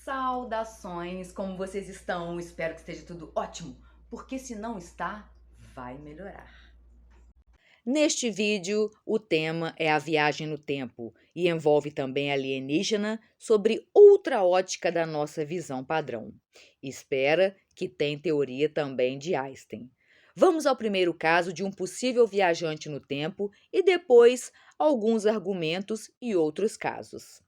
Saudações, como vocês estão? Espero que esteja tudo ótimo, porque se não está, vai melhorar. Neste vídeo, o tema é a viagem no tempo e envolve também alienígena sobre outra ótica da nossa visão padrão. Espera que tem teoria também de Einstein. Vamos ao primeiro caso de um possível viajante no tempo e depois alguns argumentos e outros casos.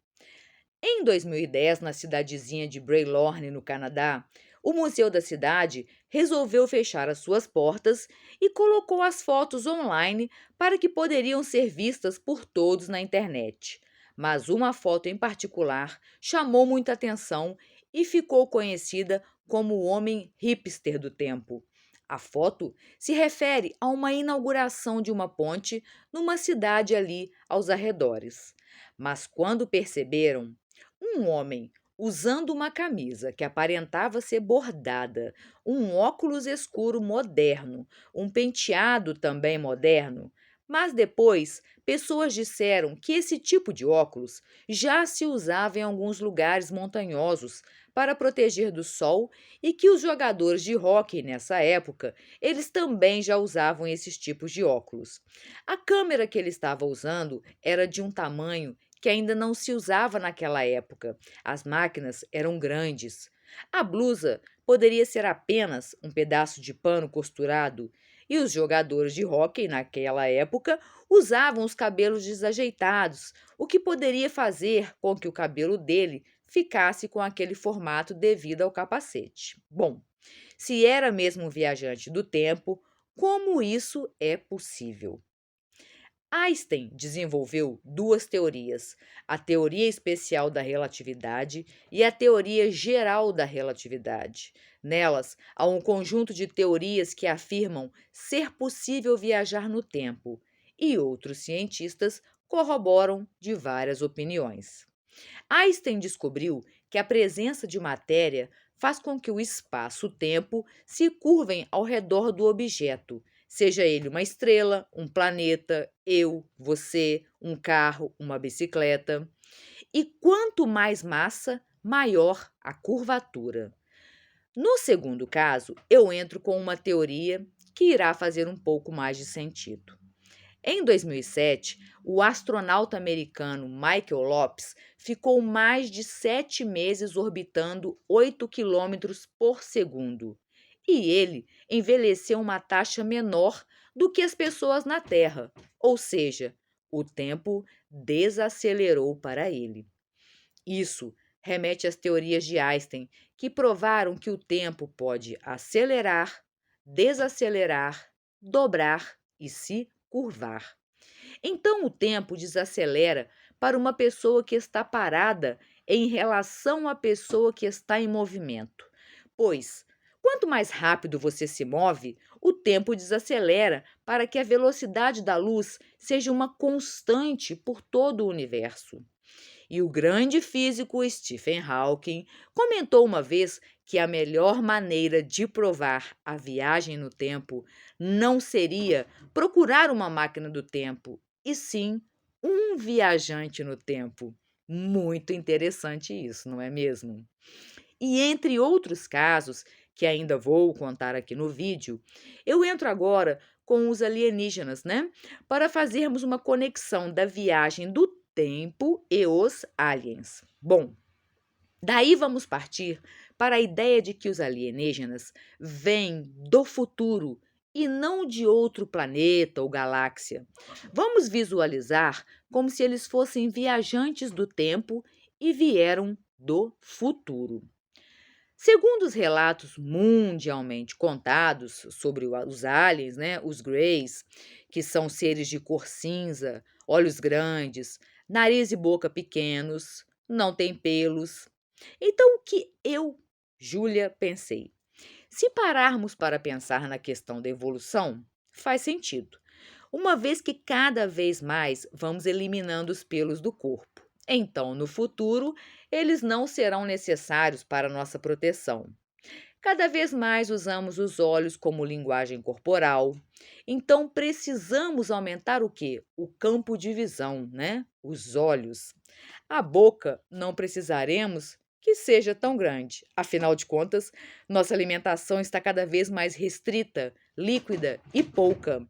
Em 2010, na cidadezinha de Braylorne, no Canadá, o museu da cidade resolveu fechar as suas portas e colocou as fotos online para que poderiam ser vistas por todos na internet. Mas uma foto em particular chamou muita atenção e ficou conhecida como o homem hipster do tempo. A foto se refere a uma inauguração de uma ponte numa cidade ali aos arredores. Mas quando perceberam, um homem usando uma camisa que aparentava ser bordada, um óculos escuro moderno, um penteado também moderno. Mas depois, pessoas disseram que esse tipo de óculos já se usava em alguns lugares montanhosos para proteger do sol e que os jogadores de hóquei nessa época, eles também já usavam esses tipos de óculos. A câmera que ele estava usando era de um tamanho que ainda não se usava naquela época. As máquinas eram grandes. A blusa poderia ser apenas um pedaço de pano costurado, e os jogadores de hóquei naquela época usavam os cabelos desajeitados, o que poderia fazer com que o cabelo dele ficasse com aquele formato devido ao capacete. Bom, se era mesmo um viajante do tempo, como isso é possível? Einstein desenvolveu duas teorias: a teoria especial da relatividade e a teoria geral da relatividade. Nelas, há um conjunto de teorias que afirmam ser possível viajar no tempo, e outros cientistas corroboram de várias opiniões. Einstein descobriu que a presença de matéria faz com que o espaço-tempo se curvem ao redor do objeto, seja ele uma estrela, um planeta, eu, você, um carro, uma bicicleta. E quanto mais massa, maior a curvatura. No segundo caso, eu entro com uma teoria que irá fazer um pouco mais de sentido. Em 2007, o astronauta americano Michael Lopes ficou mais de 7 meses orbitando 8 quilômetros por segundo. E ele envelheceu uma taxa menor do que as pessoas na Terra, ou seja, o tempo desacelerou para ele. Isso remete às teorias de Einstein, que provaram que o tempo pode acelerar, desacelerar, dobrar e se curvar. Então o tempo desacelera para uma pessoa que está parada em relação à pessoa que está em movimento. Pois, quanto mais rápido você se move, o tempo desacelera para que a velocidade da luz seja uma constante por todo o universo. E o grande físico Stephen Hawking comentou uma vez que a melhor maneira de provar a viagem no tempo não seria procurar uma máquina do tempo, e sim um viajante no tempo. Muito interessante isso, não é mesmo? E entre outros casos, que ainda vou contar aqui no vídeo, eu entro agora com os alienígenas, né? Para fazermos uma conexão da viagem do tempo e os aliens. Bom, daí vamos partir para a ideia de que os alienígenas vêm do futuro e não de outro planeta ou galáxia. Vamos visualizar como se eles fossem viajantes do tempo e vieram do futuro. Segundo os relatos mundialmente contados sobre os aliens, né, os greys, que são seres de cor cinza, olhos grandes, nariz e boca pequenos, não têm pelos. Então, o que eu, Júlia, pensei? Se pararmos para pensar na questão da evolução, faz sentido, uma vez que cada vez mais vamos eliminando os pelos do corpo. Então, no futuro, eles não serão necessários para nossa proteção. Cada vez mais usamos os olhos como linguagem corporal. Então, precisamos aumentar o quê? O campo de visão, né? Os olhos. A boca não precisaremos que seja tão grande. Afinal de contas, nossa alimentação está cada vez mais restrita, líquida e pouca.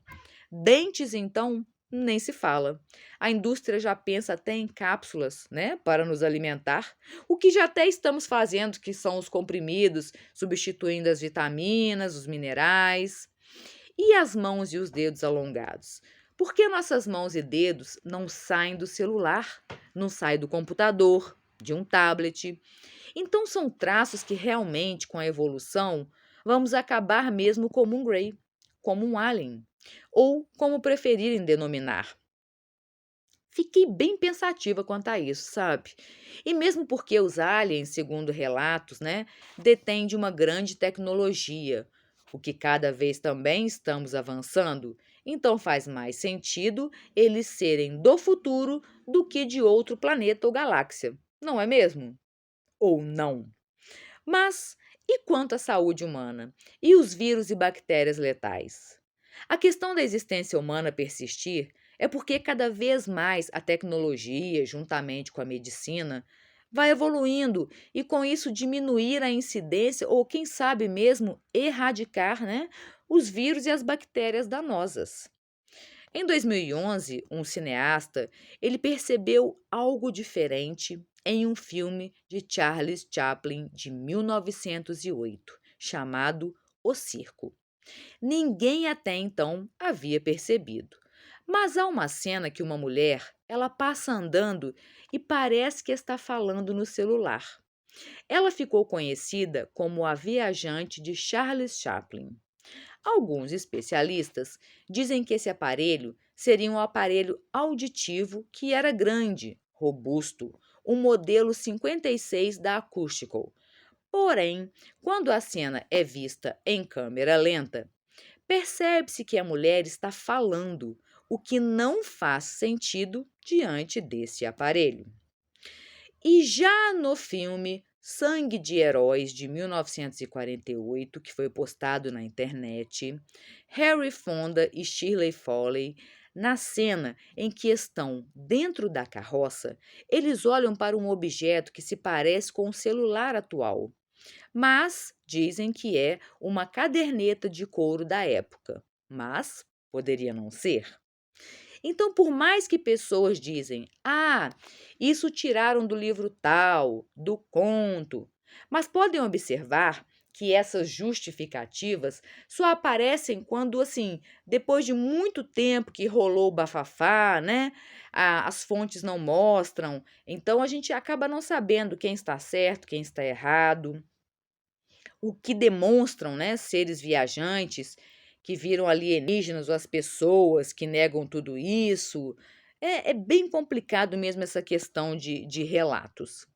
Dentes, então, nem se fala. A indústria já pensa até em cápsulas, né, para nos alimentar, o que já até estamos fazendo, que são os comprimidos, substituindo as vitaminas, os minerais. E as mãos e os dedos alongados? Por que nossas mãos e dedos não saem do celular, não saem do computador, de um tablet? Então são traços que realmente, com a evolução, vamos acabar mesmo como um Grey, como um alien, ou como preferirem denominar. Fiquei bem pensativa quanto a isso, sabe? E mesmo porque os aliens, segundo relatos, né, detêm de uma grande tecnologia, o que cada vez também estamos avançando, então faz mais sentido eles serem do futuro do que de outro planeta ou galáxia, não é mesmo? Ou não? Mas e quanto à saúde humana? E os vírus e bactérias letais? A questão da existência humana persistir é porque cada vez mais a tecnologia, juntamente com a medicina, vai evoluindo e com isso diminuir a incidência ou quem sabe mesmo erradicar, né, os vírus e as bactérias danosas. Em 2011, um cineasta, ele percebeu algo diferente em um filme de Charles Chaplin de 1908, chamado O Circo. Ninguém até então havia percebido. Mas há uma cena que uma mulher, ela passa andando e parece que está falando no celular. Ela ficou conhecida como a viajante de Charles Chaplin. Alguns especialistas dizem que esse aparelho seria um aparelho auditivo que era grande, robusto, um modelo 56 da Acoustical. Porém, quando a cena é vista em câmera lenta, percebe-se que a mulher está falando, o que não faz sentido diante desse aparelho. E já no filme Sangue de Heróis, de 1948, que foi postado na internet, Harry Fonda e Shirley Foley, na cena em que estão dentro da carroça, eles olham para um objeto que se parece com o celular atual, mas dizem que é uma caderneta de couro da época. Mas poderia não ser. Então, por mais que pessoas dizem, isso tiraram do livro tal, do conto, mas podem observar que essas justificativas só aparecem quando, assim, depois de muito tempo que rolou o bafafá, né? As fontes não mostram, então a gente acaba não sabendo quem está certo, quem está errado, o que demonstram, né, seres viajantes que viram alienígenas ou as pessoas que negam tudo isso. É bem complicado mesmo essa questão de relatos.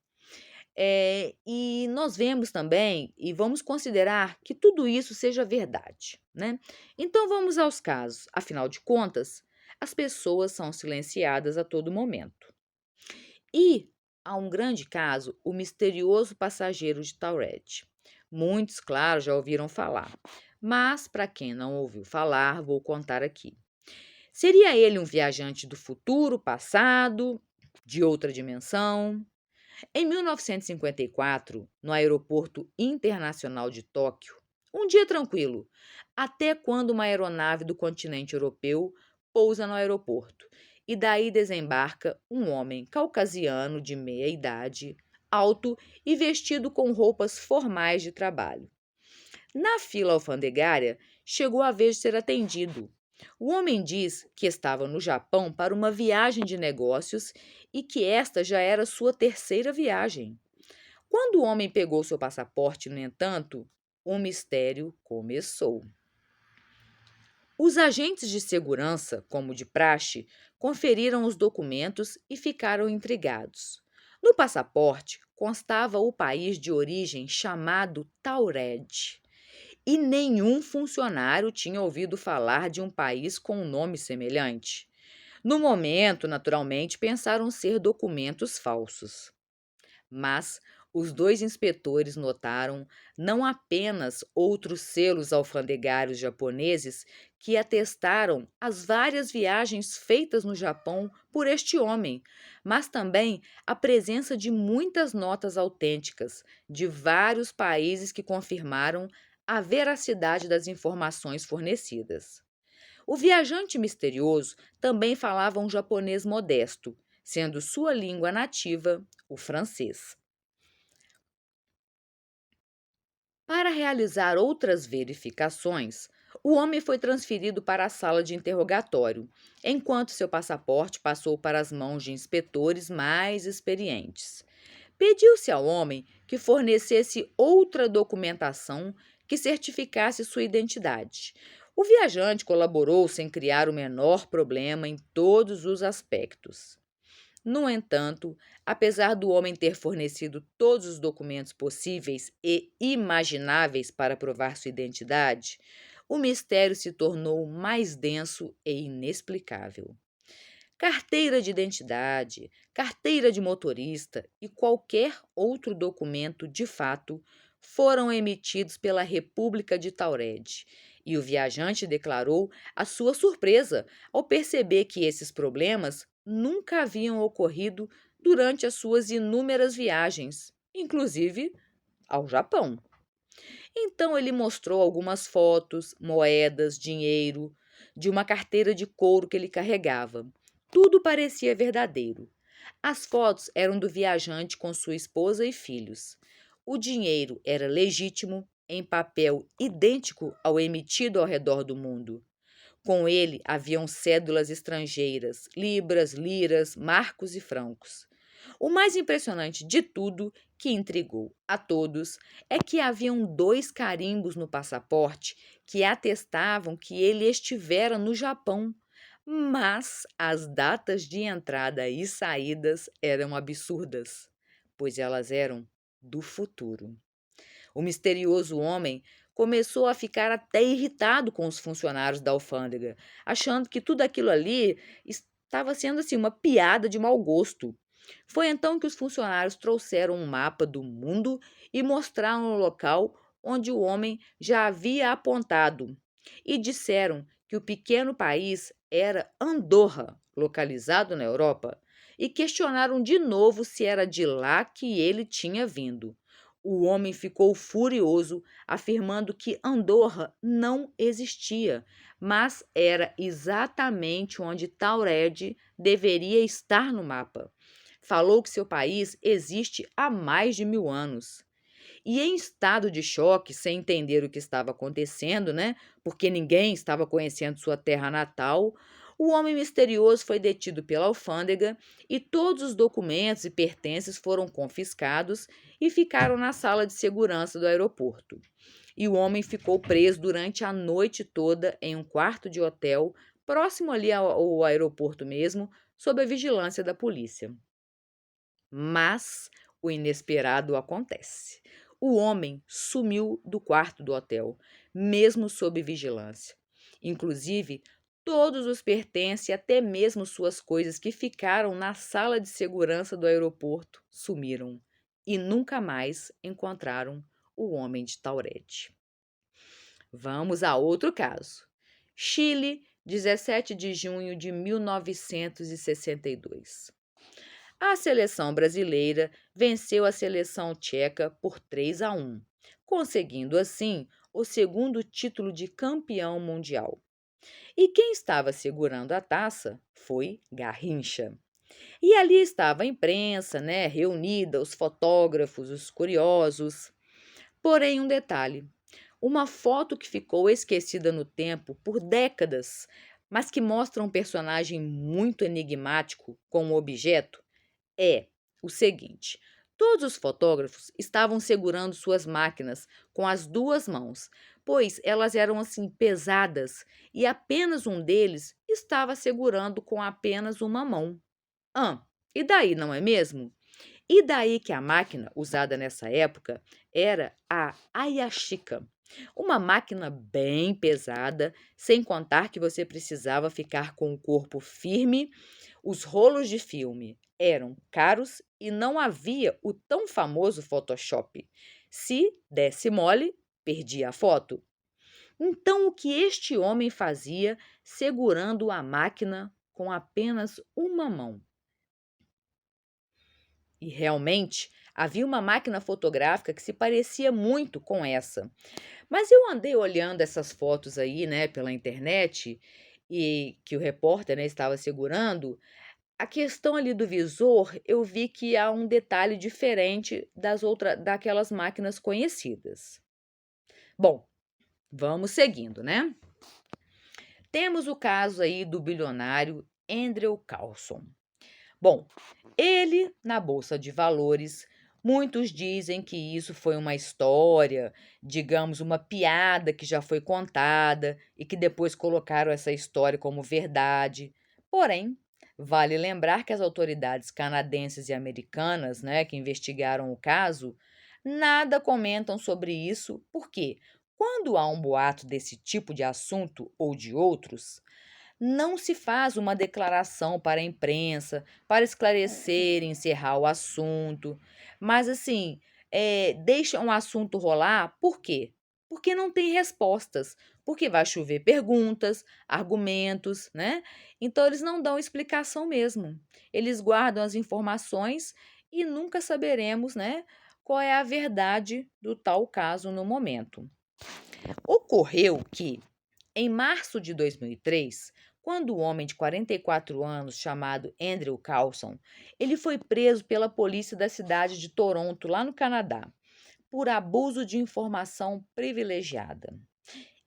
E nós vemos também, e vamos considerar que tudo isso seja verdade, né? Então vamos aos casos. Afinal de contas, as pessoas são silenciadas a todo momento. E há um grande caso, o misterioso passageiro de Tauret. Muitos, claro, já ouviram falar, mas para quem não ouviu falar, vou contar aqui. Seria ele um viajante do futuro, passado, de outra dimensão? Em 1954, no Aeroporto Internacional de Tóquio, um dia tranquilo, até quando uma aeronave do continente europeu pousa no aeroporto e daí desembarca um homem caucasiano de meia idade, alto e vestido com roupas formais de trabalho. Na fila alfandegária, chegou a vez de ser atendido. O homem diz que estava no Japão para uma viagem de negócios e que esta já era sua terceira viagem. Quando o homem pegou seu passaporte, no entanto, o mistério começou. Os agentes de segurança, como de praxe, conferiram os documentos e ficaram intrigados. No passaporte constava o país de origem chamado Taured, e nenhum funcionário tinha ouvido falar de um país com um nome semelhante. No momento, naturalmente, pensaram ser documentos falsos. Mas Os dois inspetores notaram não apenas outros selos alfandegários japoneses que atestaram as várias viagens feitas no Japão por este homem, mas também a presença de muitas notas autênticas de vários países que confirmaram a veracidade das informações fornecidas. O viajante misterioso também falava um japonês modesto, sendo sua língua nativa o francês. Para realizar outras verificações, o homem foi transferido para a sala de interrogatório, enquanto seu passaporte passou para as mãos de inspetores mais experientes. Pediu-se ao homem que fornecesse outra documentação que certificasse sua identidade. O viajante colaborou sem criar o menor problema em todos os aspectos. No entanto, apesar do homem ter fornecido todos os documentos possíveis e imagináveis para provar sua identidade, o mistério se tornou mais denso e inexplicável. Carteira de identidade, carteira de motorista e qualquer outro documento de fato foram emitidos pela República de Taured, e o viajante declarou a sua surpresa ao perceber que esses problemas nunca haviam ocorrido durante as suas inúmeras viagens, inclusive ao Japão. Então ele mostrou algumas fotos, moedas, dinheiro, de uma carteira de couro que ele carregava. Tudo parecia verdadeiro. As fotos eram do viajante com sua esposa e filhos. O dinheiro era legítimo, em papel idêntico ao emitido ao redor do mundo. Com ele haviam cédulas estrangeiras, libras, liras, marcos e francos. O mais impressionante de tudo, que intrigou a todos, é que haviam dois carimbos no passaporte que atestavam que ele estivera no Japão, mas as datas de entrada e saídas eram absurdas, pois elas eram do futuro. O misterioso homem começou a ficar até irritado com os funcionários da alfândega, achando que tudo aquilo ali estava sendo assim uma piada de mau gosto. Foi então que os funcionários trouxeram um mapa do mundo e mostraram o local onde o homem já havia apontado e disseram que o pequeno país era Andorra, localizado na Europa, e questionaram de novo se era de lá que ele tinha vindo. O homem ficou furioso, afirmando que Andorra não existia, mas era exatamente onde Taured deveria estar no mapa. Falou que seu país existe há mais de 1000 anos. E em estado de choque, sem entender o que estava acontecendo, né? Porque ninguém estava conhecendo sua terra natal, o homem misterioso foi detido pela alfândega e todos os documentos e pertences foram confiscados e ficaram na sala de segurança do aeroporto. E o homem ficou preso durante a noite toda em um quarto de hotel, próximo ali ao aeroporto mesmo, sob a vigilância da polícia. Mas o inesperado acontece. O homem sumiu do quarto do hotel, mesmo sob vigilância. Inclusive, todos os pertences e até mesmo suas coisas que ficaram na sala de segurança do aeroporto sumiram e nunca mais encontraram o homem de Tauret. Vamos a outro caso. Chile, 17 de junho de 1962. A seleção brasileira venceu a seleção tcheca por 3-1, conseguindo assim o segundo título de campeão mundial. E quem estava segurando a taça foi Garrincha. E ali estava a imprensa, né, reunida, os fotógrafos, os curiosos. Porém, um detalhe: uma foto que ficou esquecida no tempo por décadas, mas que mostra um personagem muito enigmático com o objeto, é o seguinte: todos os fotógrafos estavam segurando suas máquinas com as duas mãos, pois elas eram assim pesadas e apenas um deles estava segurando com apenas uma mão. Ah, e daí, não é mesmo? E daí que a máquina usada nessa época era a Ayashika, uma máquina bem pesada, sem contar que você precisava ficar com o corpo firme, Os rolos de filme eram caros e não havia o tão famoso Photoshop. Se desse mole, perdia a foto. Então, o que este homem fazia segurando a máquina com apenas uma mão? E realmente havia uma máquina fotográfica que se parecia muito com essa. Mas eu andei olhando essas fotos aí, né, pela internet, e que o repórter, né, estava segurando. A questão ali do visor, eu vi que há um detalhe diferente daquelas máquinas conhecidas. Bom, vamos seguindo, né? Temos o caso aí do bilionário Andrew Carlson. Bom, ele na bolsa de valores, muitos dizem que isso foi uma história, digamos, uma piada que já foi contada e que depois colocaram essa história como verdade. Porém, vale lembrar que as autoridades canadenses e americanas, né, que investigaram o caso, nada comentam sobre isso, porque quando há um boato desse tipo de assunto ou de outros, não se faz uma declaração para a imprensa, para esclarecer e encerrar o assunto, mas assim, deixa um assunto rolar, por quê? Porque não tem respostas, porque vai chover perguntas, argumentos, né? Então eles não dão explicação mesmo. Eles guardam as informações e nunca saberemos, né, qual é a verdade do tal caso no momento. Ocorreu que em março de 2003, quando o homem de 44 anos chamado Andrew Carlson, ele foi preso pela polícia da cidade de Toronto, lá no Canadá, por abuso de informação privilegiada.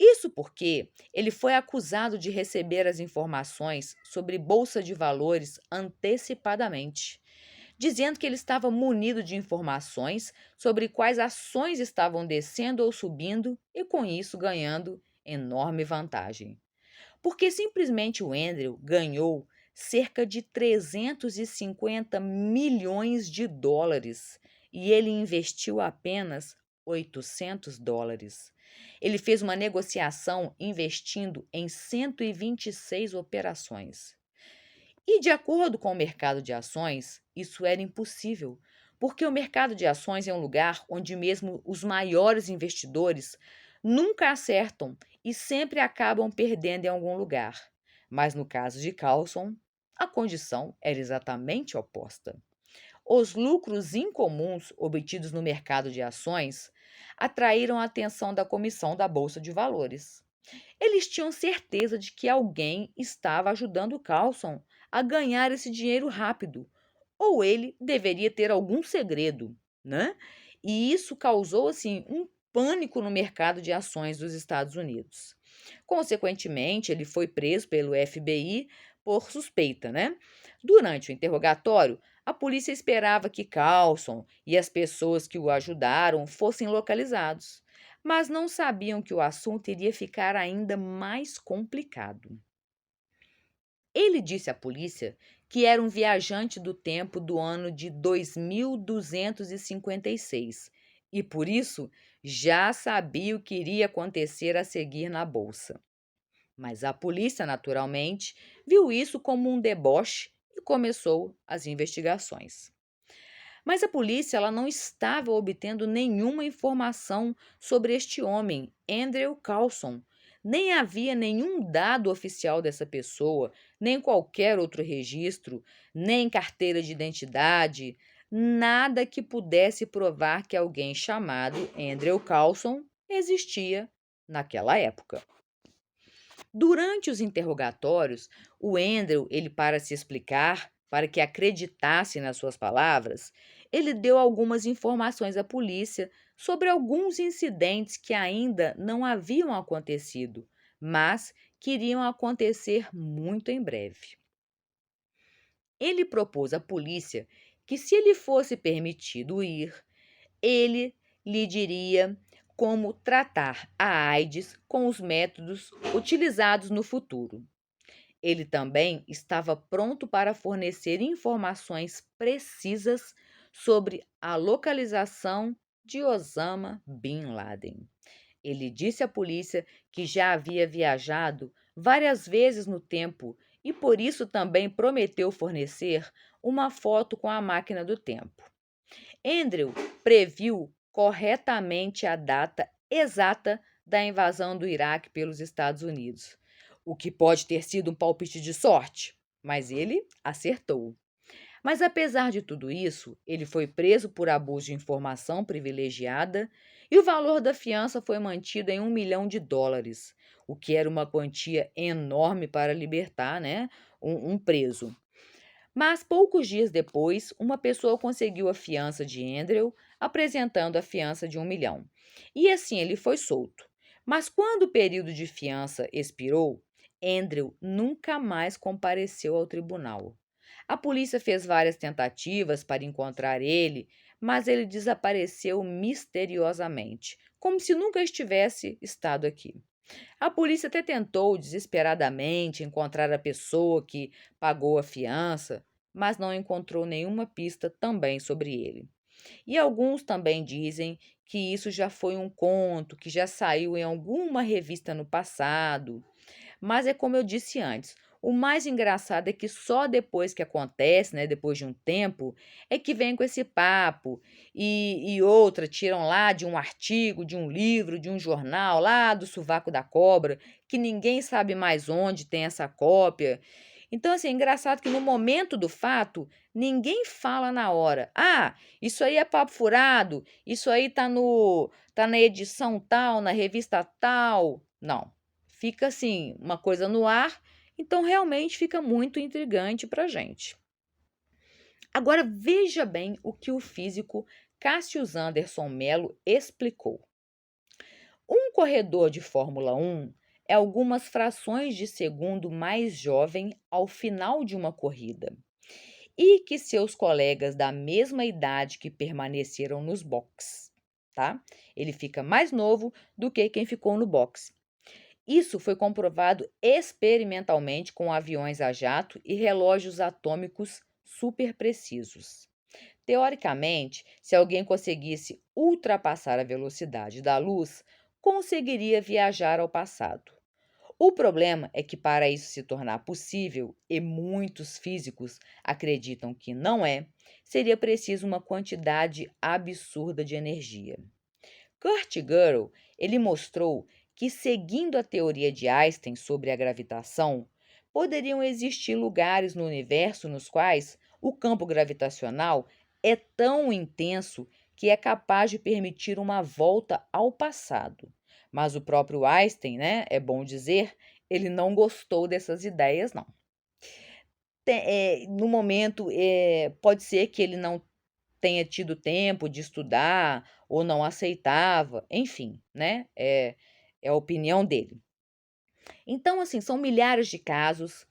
Isso porque ele foi acusado de receber as informações sobre bolsa de valores antecipadamente, dizendo que ele estava munido de informações sobre quais ações estavam descendo ou subindo e com isso ganhando enorme vantagem. Porque simplesmente o Andrew ganhou cerca de 350 milhões de dólares e ele investiu apenas 800 dólares. Ele fez uma negociação investindo em 126 operações. E de acordo com o mercado de ações, isso era impossível, porque o mercado de ações é um lugar onde mesmo os maiores investidores nunca acertam e sempre acabam perdendo em algum lugar. Mas no caso de Carlson, a condição era exatamente oposta. Os lucros incomuns obtidos no mercado de ações atraíram a atenção da comissão da Bolsa de Valores. Eles tinham certeza de que alguém estava ajudando Carlson a ganhar esse dinheiro rápido, ou ele deveria ter algum segredo, né? E isso causou assim um pânico no mercado de ações dos Estados Unidos. Consequentemente, ele foi preso pelo FBI por suspeita, né? Durante o interrogatório, a polícia esperava que Carlson e as pessoas que o ajudaram fossem localizados, mas não sabiam que o assunto iria ficar ainda mais complicado. Ele disse à polícia que era um viajante do tempo do ano de 2256 e, por isso, já sabia o que iria acontecer a seguir na bolsa. Mas a polícia, naturalmente, viu isso como um deboche e começou as investigações. Mas a polícia ela não estava obtendo nenhuma informação sobre este homem, Andrew Carlson. Nem havia nenhum dado oficial dessa pessoa, nem qualquer outro registro, nem carteira de identidade, nada que pudesse provar que alguém chamado Andrew Carlson existia naquela época. Durante os interrogatórios, o Andrew, ele para se explicar, para que acreditasse nas suas palavras, ele deu algumas informações à polícia sobre alguns incidentes que ainda não haviam acontecido, mas que iriam acontecer muito em breve. Ele propôs à polícia que, se ele fosse permitido ir, ele lhe diria como tratar a AIDS com os métodos utilizados no futuro. Ele também estava pronto para fornecer informações precisas sobre a localização de Osama Bin Laden. Ele disse à polícia que já havia viajado várias vezes no tempo e por isso também prometeu fornecer uma foto com a máquina do tempo. Andrew previu corretamente a data exata da invasão do Iraque pelos Estados Unidos, o que pode ter sido um palpite de sorte, mas ele acertou. Mas apesar de tudo isso, ele foi preso por abuso de informação privilegiada e o valor da fiança foi mantido em US$ 1 milhão, o que era uma quantia enorme para libertar, né, um preso. Mas poucos dias depois, uma pessoa conseguiu a fiança de Andrew, apresentando a fiança de 1 milhão. E assim ele foi solto. Mas quando o período de fiança expirou, Andrew nunca mais compareceu ao tribunal. A polícia fez várias tentativas para encontrar ele, mas ele desapareceu misteriosamente, como se nunca estivesse estado aqui. A polícia até tentou desesperadamente encontrar a pessoa que pagou a fiança, mas não encontrou nenhuma pista também sobre ele. E alguns também dizem que isso já foi um conto que já saiu em alguma revista no passado. Mas é como eu disse antes, o mais engraçado é que só depois que acontece, né, depois de um tempo, é que vem com esse papo e outra tiram lá de um artigo, de um livro, de um jornal, lá do sovaco da cobra, que ninguém sabe mais onde tem essa cópia. Então, assim, é engraçado que no momento do fato, ninguém fala na hora. Ah, isso aí é papo furado, isso aí tá na edição tal, na revista tal. Não. Fica assim, uma coisa no ar, então realmente fica muito intrigante para a gente. Agora veja bem o que o físico Cassius Anderson Mello explicou. Um corredor de Fórmula 1 é algumas frações de segundo mais jovem ao final de uma corrida e que seus colegas da mesma idade que permaneceram nos boxes, tá? Ele fica mais novo do que quem ficou no boxe. Isso foi comprovado experimentalmente com aviões a jato e relógios atômicos super precisos. Teoricamente, se alguém conseguisse ultrapassar a velocidade da luz, conseguiria viajar ao passado. O problema é que, para isso se tornar possível, e muitos físicos acreditam que não é, seria preciso uma quantidade absurda de energia. Kurt Gödel, ele mostrou que, seguindo a teoria de Einstein sobre a gravitação, poderiam existir lugares no universo nos quais o campo gravitacional é tão intenso que é capaz de permitir uma volta ao passado. Mas o próprio Einstein, né, é bom dizer, ele não gostou dessas ideias, não. No momento, pode ser que ele não tenha tido tempo de estudar ou não aceitava, enfim, né, é a opinião dele. Então, assim, são milhares de casos,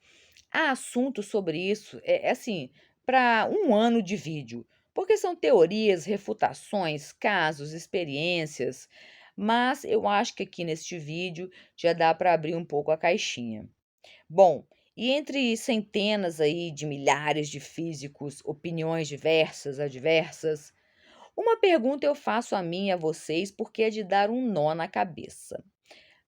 há assunto sobre isso, assim, para um ano de vídeo, porque são teorias, refutações, casos, experiências, mas eu acho que aqui neste vídeo já dá para abrir um pouco a caixinha. Bom, e entre centenas aí de milhares de físicos, opiniões diversas, adversas, uma pergunta eu faço a mim e a vocês porque é de dar um nó na cabeça.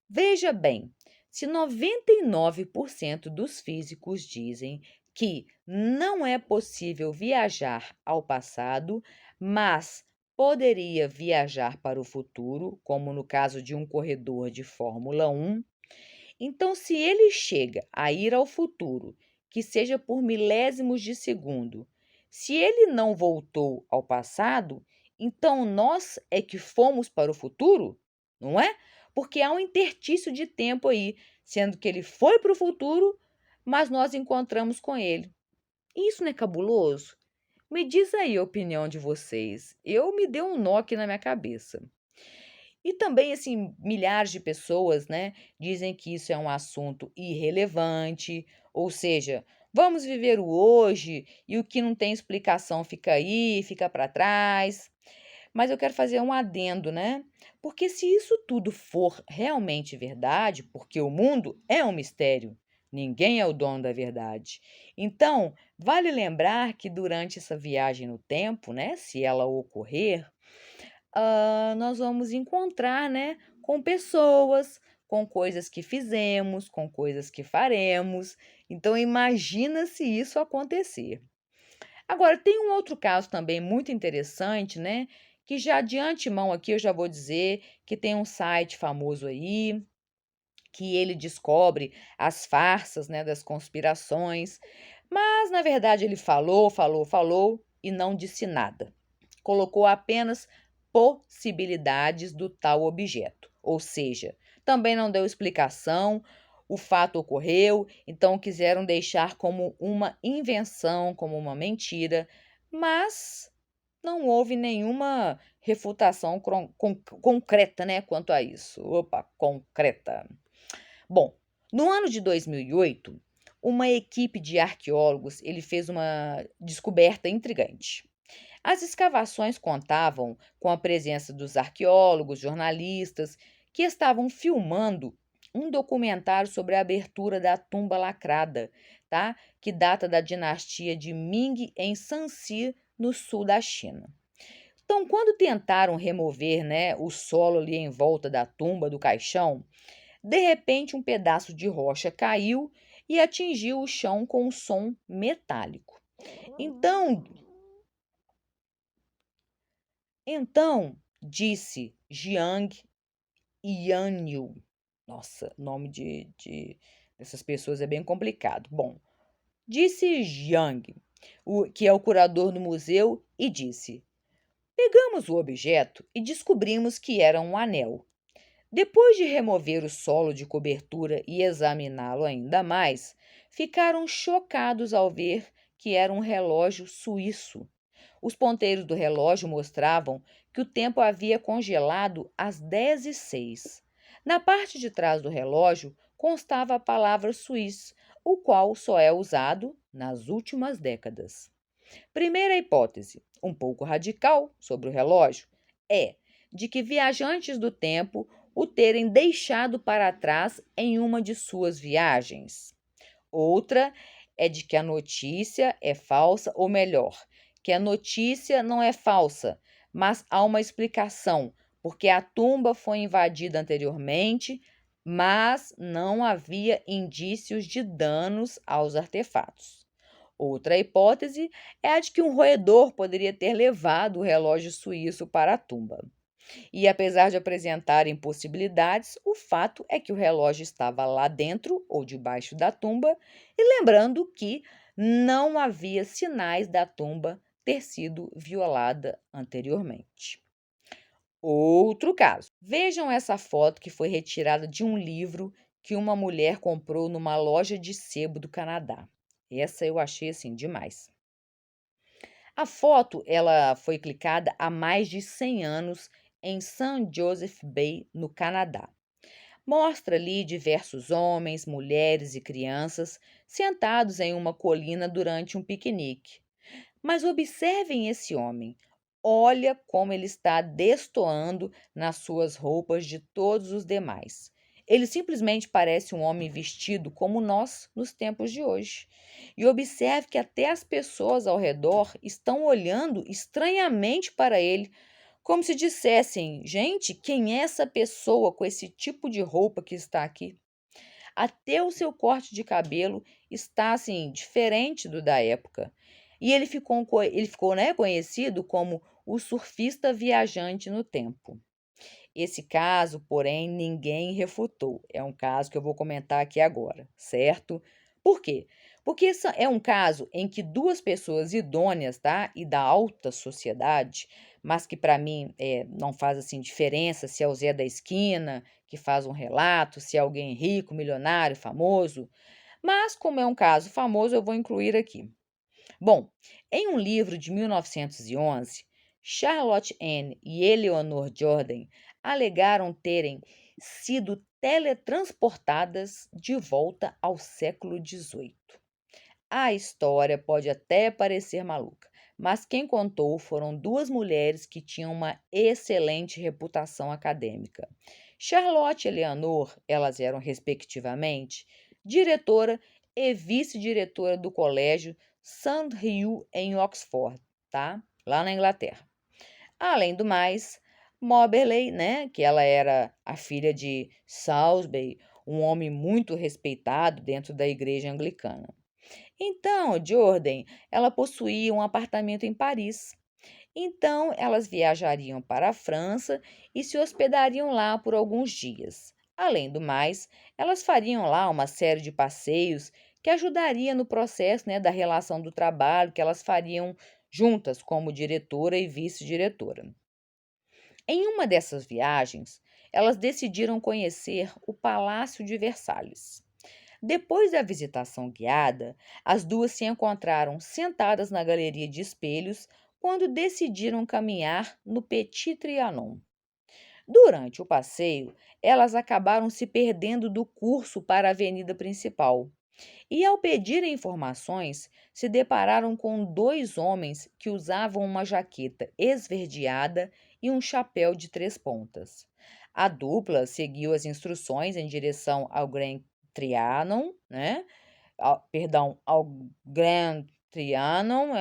Veja bem, se 99% dos físicos dizem que não é possível viajar ao passado, mas poderia viajar para o futuro, como no caso de um corredor de Fórmula 1, então, se ele chega a ir ao futuro, que seja por milésimos de segundo, se ele não voltou ao passado, então nós é que fomos para o futuro, não é? Porque há um interstício de tempo aí, sendo que ele foi para o futuro, mas nós encontramos com ele. Isso não é cabuloso? Me diz aí a opinião de vocês. Eu me deu um nó aqui na minha cabeça. E também, assim, milhares de pessoas, né, dizem que isso é um assunto irrelevante, ou seja, vamos viver o hoje e o que não tem explicação fica aí, fica para trás. Mas eu quero fazer um adendo, né? Porque se isso tudo for realmente verdade, porque o mundo é um mistério, ninguém é o dono da verdade. Então, vale lembrar que durante essa viagem no tempo, né, se ela ocorrer, nós vamos encontrar, né, com pessoas, com coisas que fizemos, com coisas que faremos. Então, imagina se isso acontecer. Agora, tem um outro caso também muito interessante, né? Que já de antemão aqui eu já vou dizer que tem um site famoso aí, que ele descobre as farsas, né, das conspirações, mas na verdade ele falou, falou, falou e não disse nada. Colocou apenas possibilidades do tal objeto, ou seja, também não deu explicação, o fato ocorreu, então quiseram deixar como uma invenção, como uma mentira, mas não houve nenhuma refutação concreta, né, quanto a isso. Opa, concreta. Bom, no ano de 2008, uma equipe de arqueólogos ele fez uma descoberta intrigante. As escavações contavam com a presença dos arqueólogos, jornalistas, que estavam filmando um documentário sobre a abertura da tumba lacrada, tá? Que data da dinastia de Ming em Shanxi, no sul da China. Então, quando tentaram remover, né, o solo ali em volta da tumba, do caixão, de repente um pedaço de rocha caiu e atingiu o chão com um som metálico. Então, então, disse Jiang Yanyu. Nossa, nome dessas pessoas é bem complicado. Bom, disse Jiang, que é o curador do museu, e disse: Pegamos o objeto e descobrimos que era um anel. Depois de remover o solo de cobertura e examiná-lo ainda mais, ficaram chocados ao ver que era um relógio suíço. Os ponteiros do relógio mostravam que o tempo havia congelado às 10h06. Na parte de trás do relógio constava a palavra suíço, o qual só é usado nas últimas décadas. Primeira hipótese, um pouco radical sobre o relógio, é de que viajantes do tempo o terem deixado para trás em uma de suas viagens. Outra é de que a notícia é falsa, ou melhor, que a notícia não é falsa, mas há uma explicação, porque a tumba foi invadida anteriormente, mas não havia indícios de danos aos artefatos. Outra hipótese é a de que um roedor poderia ter levado o relógio suíço para a tumba. E apesar de apresentarem possibilidades, o fato é que o relógio estava lá dentro ou debaixo da tumba, e lembrando que não havia sinais da tumba ter sido violada anteriormente. Outro caso. Vejam essa foto que foi retirada de um livro que uma mulher comprou numa loja de sebo do Canadá. Essa eu achei assim demais. A foto ela foi clicada há mais de 100 anos em St. Joseph Bay, no Canadá. Mostra ali diversos homens, mulheres e crianças sentados em uma colina durante um piquenique. Mas observem esse homem. Olha como ele está destoando nas suas roupas de todos os demais. Ele simplesmente parece um homem vestido como nós nos tempos de hoje. E observe que até as pessoas ao redor estão olhando estranhamente para ele, como se dissessem: gente, quem é essa pessoa com esse tipo de roupa que está aqui? Até o seu corte de cabelo está assim diferente do da época. E ele ficou, né, conhecido como o surfista viajante no tempo. Esse caso, porém, ninguém refutou. É um caso que eu vou comentar aqui agora, certo? Por quê? Porque esse é um caso em que duas pessoas idôneas, tá? E da alta sociedade, mas que para mim não faz assim diferença se é o Zé da esquina que faz um relato, se é alguém rico, milionário, famoso. Mas como é um caso famoso, eu vou incluir aqui. Bom, em um livro de 1911, Charlotte Anne e Eleanor Jordan alegaram terem sido teletransportadas de volta ao século XVIII. A história pode até parecer maluca, mas quem contou foram duas mulheres que tinham uma excelente reputação acadêmica. Charlotte e Eleanor, elas eram, respectivamente, diretora e vice-diretora do colégio Sandhurst em Oxford, tá? Lá na Inglaterra. Além do mais, Moberley, né, que ela era a filha de Salisbury, um homem muito respeitado dentro da igreja anglicana. Então, Jordan, ela possuía um apartamento em Paris. Então, elas viajariam para a França e se hospedariam lá por alguns dias. Além do mais, elas fariam lá uma série de passeios que ajudaria no processo, né, da relação do trabalho que elas fariam juntas como diretora e vice-diretora. Em uma dessas viagens, elas decidiram conhecer o Palácio de Versalhes. Depois da visitação guiada, as duas se encontraram sentadas na galeria de espelhos quando decidiram caminhar no Petit Trianon. Durante o passeio, elas acabaram se perdendo do curso para a avenida principal. E ao pedirem informações, se depararam com dois homens que usavam uma jaqueta esverdeada e um chapéu de três pontas. A dupla seguiu as instruções em direção ao Grand Trianon, né? Ao Grand Trianon,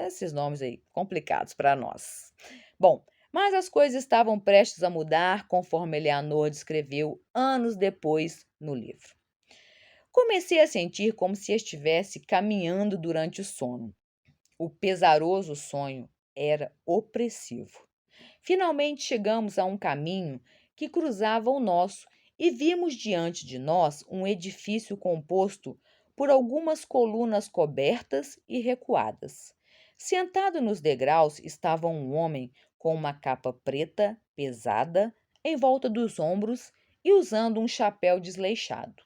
esses nomes aí complicados para nós. Bom, mas as coisas estavam prestes a mudar, conforme Eleanor descreveu anos depois no livro. Comecei a sentir como se estivesse caminhando durante o sono. O pesaroso sonho era opressivo. Finalmente chegamos a um caminho que cruzava o nosso e vimos diante de nós um edifício composto por algumas colunas cobertas e recuadas. Sentado nos degraus estava um homem com uma capa preta, pesada, em volta dos ombros e usando um chapéu desleixado.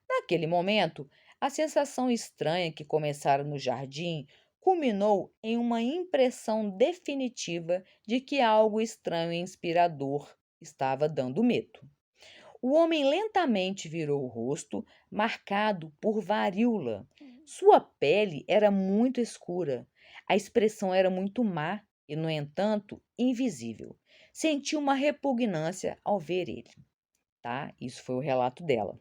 Naquele momento, a sensação estranha que começara no jardim culminou em uma impressão definitiva de que algo estranho e inspirador estava dando medo. O homem lentamente virou o rosto, marcado por varíola. Sua pele era muito escura. A expressão era muito má e, no entanto, invisível. Senti uma repugnância ao ver ele, tá? Isso foi o relato dela.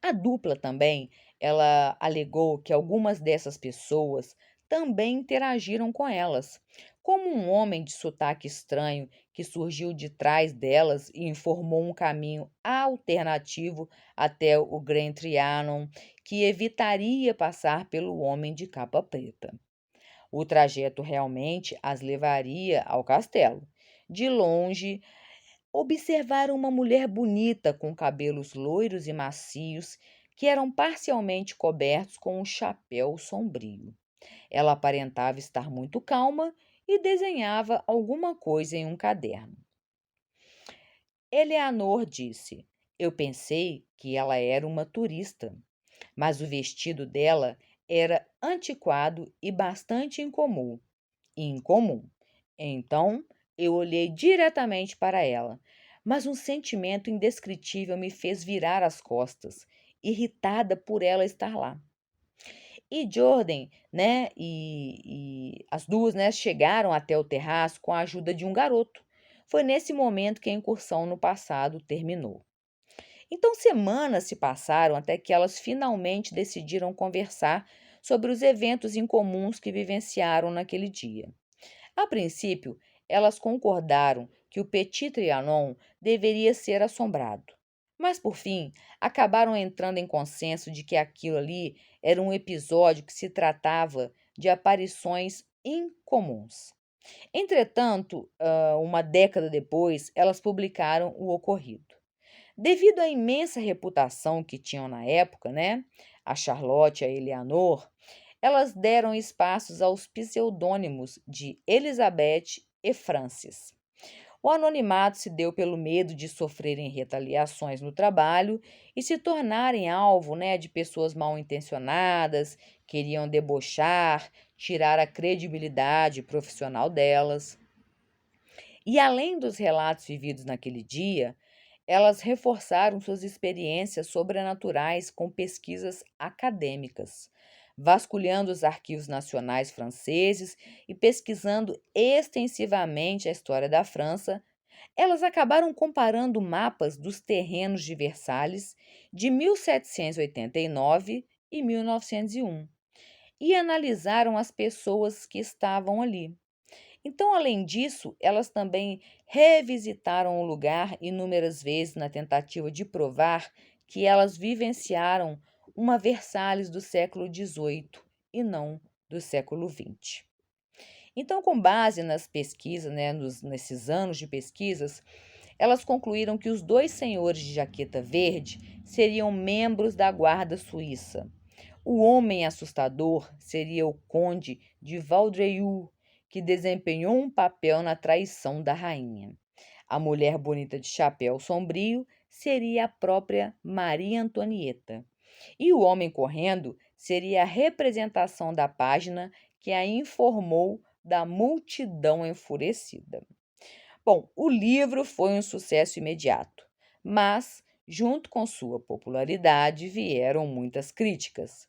A dupla também, ela alegou que algumas dessas pessoas também interagiram com elas, como um homem de sotaque estranho que surgiu de trás delas e informou um caminho alternativo até o Grand Trianon, que evitaria passar pelo homem de capa preta. O trajeto realmente as levaria ao castelo. De longe, observaram uma mulher bonita com cabelos loiros e macios que eram parcialmente cobertos com um chapéu sombrio. Ela aparentava estar muito calma e desenhava alguma coisa em um caderno. Eleanor disse: Eu pensei que ela era uma turista, mas o vestido dela era antiquado e bastante incomum. Incomum. Então, eu olhei diretamente para ela, mas um sentimento indescritível me fez virar as costas, irritada por ela estar lá. E Jordan, né, e as duas, né, chegaram até o terraço com a ajuda de um garoto. Foi nesse momento que a incursão no passado terminou. Então, semanas se passaram até que elas finalmente decidiram conversar sobre os eventos incomuns que vivenciaram naquele dia. A princípio, elas concordaram que o Petit Trianon deveria ser assombrado. Mas, por fim, acabaram entrando em consenso de que aquilo ali era um episódio que se tratava de aparições incomuns. Entretanto, uma década depois, elas publicaram o ocorrido. Devido à imensa reputação que tinham na época, né, a Charlotte e a Eleanor, elas deram espaços aos pseudônimos de Elizabeth e Frances. O anonimato se deu pelo medo de sofrerem retaliações no trabalho e se tornarem alvo, né, de pessoas mal intencionadas, queriam debochar, tirar a credibilidade profissional delas. E além dos relatos vividos naquele dia, elas reforçaram suas experiências sobrenaturais com pesquisas acadêmicas, vasculhando os arquivos nacionais franceses e pesquisando extensivamente a história da França. Elas acabaram comparando mapas dos terrenos de Versalhes de 1789 e 1901 e analisaram as pessoas que estavam ali. Então, além disso, elas também revisitaram o lugar inúmeras vezes na tentativa de provar que elas vivenciaram uma Versalhes do século XVIII e não do século XX. Então, com base nas pesquisas, né, nesses anos de pesquisas, elas concluíram que os dois senhores de jaqueta verde seriam membros da guarda suíça. O homem assustador seria o conde de Vaudreuil, que desempenhou um papel na traição da rainha. A mulher bonita de chapéu sombrio seria a própria Maria Antonieta. E o homem correndo seria a representação da página que a informou da multidão enfurecida. Bom, o livro foi um sucesso imediato, mas, junto com sua popularidade, vieram muitas críticas.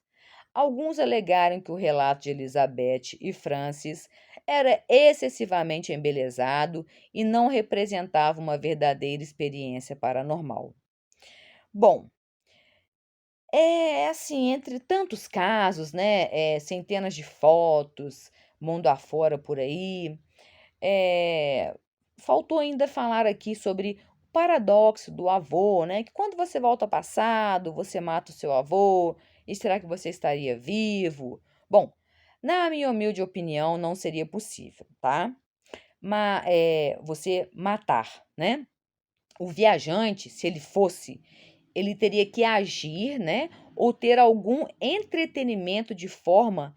Alguns alegaram que o relato de Elizabeth e Francis era excessivamente embelezado e não representava uma verdadeira experiência paranormal. Bom, é assim, entre tantos casos, né, centenas de fotos, mundo afora por aí, eh, faltou ainda falar aqui sobre o paradoxo do avô, né, que quando você volta ao passado, você mata o seu avô, e será que você estaria vivo? Bom, na minha humilde opinião, não seria possível, tá? Você matar, né? O viajante, se ele fosse, ele teria que agir, né, ou ter algum entretenimento de forma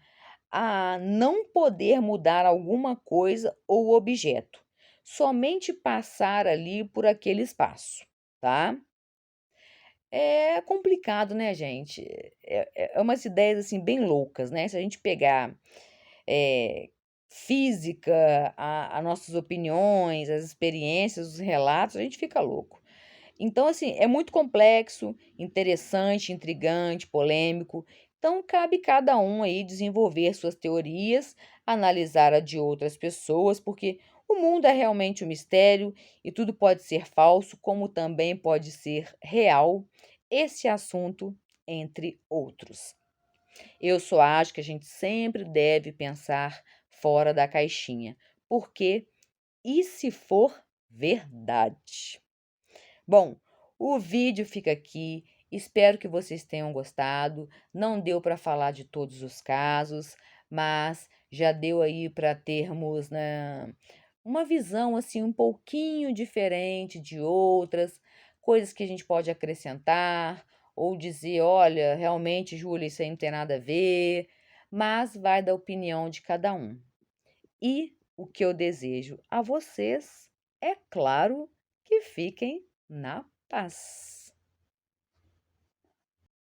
a não poder mudar alguma coisa ou objeto, somente passar ali por aquele espaço, tá? É complicado, né, gente? É umas ideias assim bem loucas, né? Se a gente pegar física, a nossas opiniões, as experiências, os relatos, a gente fica louco. Então, assim, é muito complexo, interessante, intrigante, polêmico. Então, cabe cada um aí desenvolver suas teorias, analisar a de outras pessoas, porque o mundo é realmente um mistério e tudo pode ser falso, como também pode ser real, esse assunto, entre outros. Eu só acho que a gente sempre deve pensar fora da caixinha, porque e se for verdade? Bom, o vídeo fica aqui. Espero que vocês tenham gostado. Não deu para falar de todos os casos, mas já deu aí para termos, né, uma visão assim um pouquinho diferente de outras, coisas que a gente pode acrescentar ou dizer, olha, realmente, Júlia, isso aí não tem nada a ver, mas vai da opinião de cada um. E o que eu desejo a vocês é claro que fiquem na paz.